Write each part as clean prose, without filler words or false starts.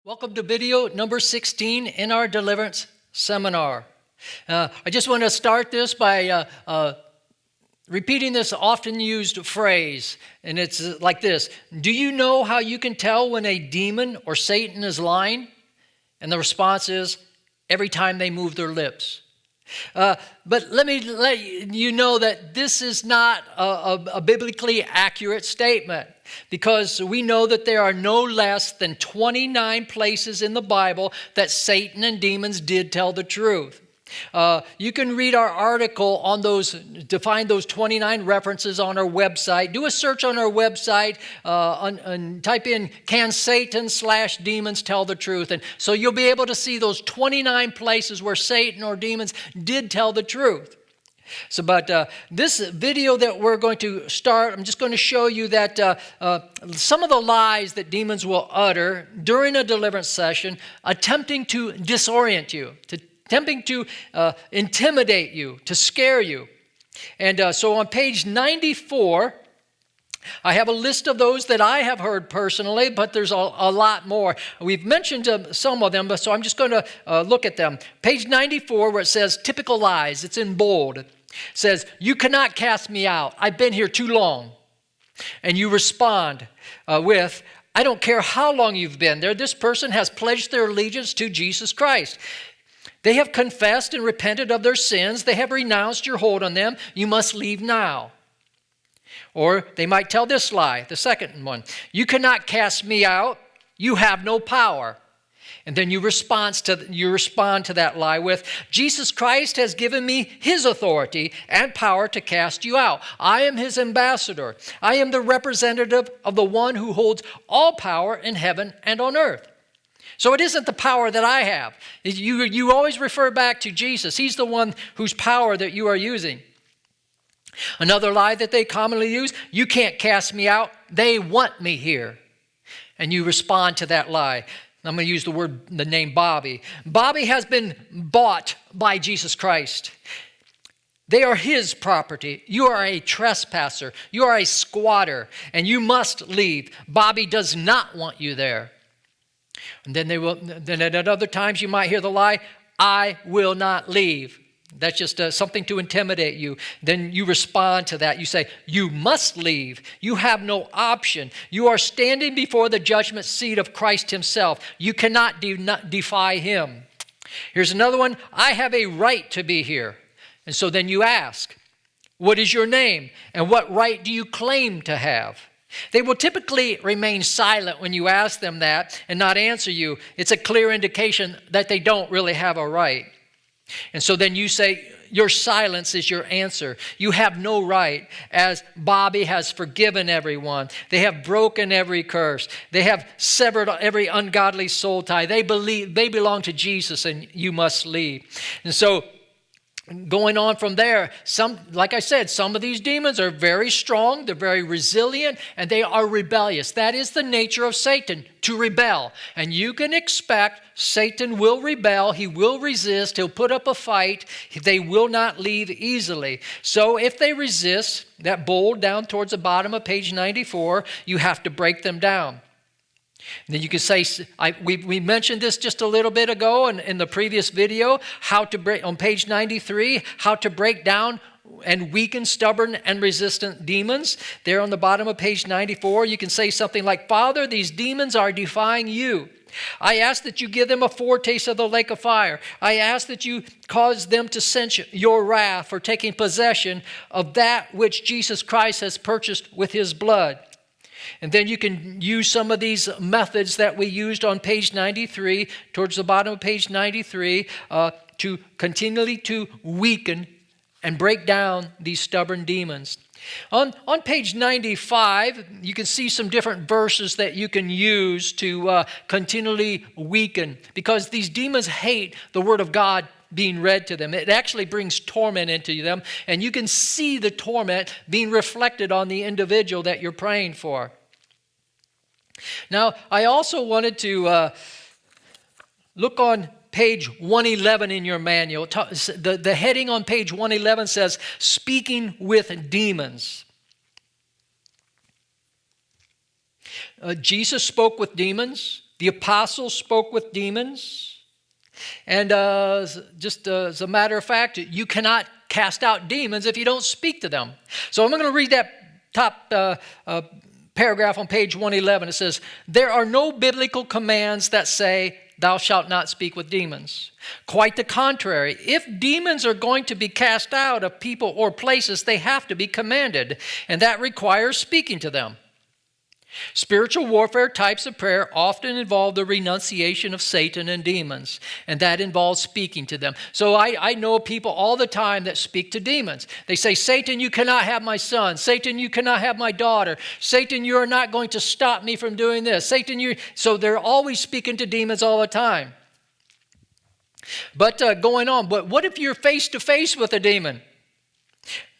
Welcome to video number 16 in our Deliverance seminar. I just want to start this by repeating this often used phrase, and it's like this. Do you know how you can tell when a demon or Satan is lying? And the response is, every time they move their lips. But let me let you know that this is not a biblically accurate statement, because we know that there are no less than 29 places in the Bible that Satan and demons did tell the truth. You can read our article on those, to find those 29 references on our website. Do a search on our website and type in, can Satan/demons tell the truth? And so you'll be able to see those 29 places where Satan or demons did tell the truth. So, but this video that we're going to start, I'm just going to show you that some of the lies that demons will utter during a deliverance session, attempting to disorient you, attempting to intimidate you, to scare you. And so on page 94, I have a list of those that I have heard personally, but there's a lot more. We've mentioned some of them, but so I'm just going to look at them. Page 94, where it says typical lies, it's in bold. It says, you cannot cast me out. I've been here too long. And you respond with, I don't care how long you've been there. This person has pledged their allegiance to Jesus Christ. They have confessed and repented of their sins. They have renounced your hold on them. You must leave now. Or they might tell this lie, the second one. You cannot cast me out. You have no power. And then you respond to that lie with, Jesus Christ has given me his authority and power to cast you out. I am his ambassador. I am the representative of the one who holds all power in heaven and on earth. So it isn't the power that I have. You always refer back to Jesus. He's the one whose power that you are using. Another lie that they commonly use, you can't cast me out. They want me here. And you respond to that lie. I'm going to use the name Bobby. Bobby has been bought by Jesus Christ. They are his property. You are a trespasser. You are a squatter, and you must leave. Bobby does not want you there. And then Then at other times you might hear the lie, I will not leave. That's just something to intimidate you. Then you respond to that. You say, you must leave. You have no option. You are standing before the judgment seat of Christ himself. You cannot defy him. Here's another one. I have a right to be here. And so then you ask, what is your name? And what right do you claim to have? They will typically remain silent when you ask them that and not answer you. It's a clear indication that they don't really have a right. And so then you say, your silence is your answer. You have no right, as Bobby has forgiven everyone. They have broken every curse. They have severed every ungodly soul tie. They belong to Jesus, and you must leave. And so going on from there, like I said, some of these demons are very strong, they're very resilient, and they are rebellious. That is the nature of Satan, to rebel. And you can expect Satan will rebel, he will resist, he'll put up a fight, they will not leave easily. So if they resist, that bold down towards the bottom of page 94, you have to break them down. And then you can say, we mentioned this just a little bit ago in the previous video, how to break, on page 93, how to break down and weaken stubborn and resistant demons. There on the bottom of page 94, you can say something like, Father, these demons are defying you. I ask that you give them a foretaste of the lake of fire. I ask that you cause them to sense your wrath for taking possession of that which Jesus Christ has purchased with his blood. And then you can use some of these methods that we used on page 93, towards the bottom of page 93, to continually to weaken and break down these stubborn demons. On page 95, you can see some different verses that you can use to continually weaken, because these demons hate the Word of God being read to them. It actually brings torment into them, and you can see the torment being reflected on the individual that you're praying for. Now, I also wanted to look on page 111 in your manual. The heading on page 111 says, Speaking with Demons. Jesus spoke with demons. The apostles spoke with demons. And just as a matter of fact, you cannot cast out demons if you don't speak to them. So I'm going to read that top paragraph on page 111. It says, there are no biblical commands that say, thou shalt not speak with demons. Quite the contrary. If demons are going to be cast out of people or places, they have to be commanded, and that requires speaking to them. Spiritual warfare types of prayer often involve the renunciation of Satan and demons, and that involves speaking to them. So I know people all the time that speak to demons. They say, Satan, you cannot have my son. Satan, you cannot have my daughter. Satan, you are not going to stop me from doing this. Satan, you... So they're always speaking to demons all the time. But going on, but what if you're face to face with a demon?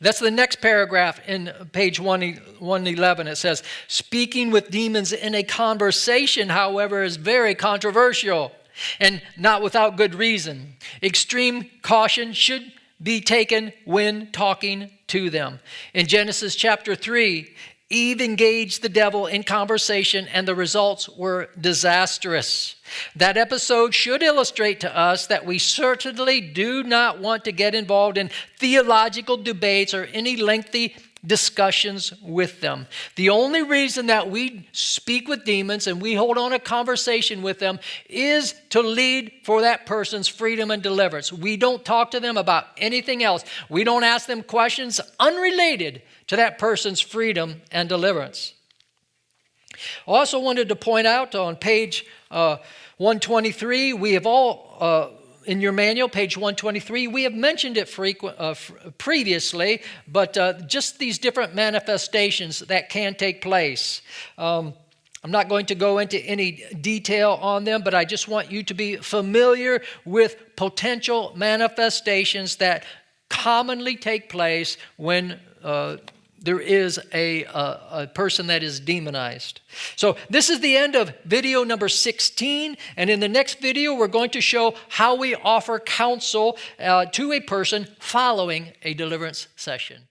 That's the next paragraph in page 111. It says, speaking with demons in a conversation, however, is very controversial and not without good reason. Extreme caution should be taken when talking to them. In Genesis chapter 3, Eve engaged the devil in conversation, and the results were disastrous. That episode should illustrate to us that we certainly do not want to get involved in theological debates or any lengthy discussions with them. The only reason that we speak with demons and we hold on a conversation with them is to lead for that person's freedom and deliverance. We don't talk to them about anything else. We don't ask them questions unrelated to that person's freedom and deliverance. I also wanted to point out on page 123, we have all, in your manual, page 123, we have mentioned it previously, but just these different manifestations that can take place. I'm not going to go into any detail on them, but I just want you to be familiar with potential manifestations that commonly take place when there is a person that is demonized. So this is the end of video number 16. And in the next video, we're going to show how we offer counsel to a person following a deliverance session.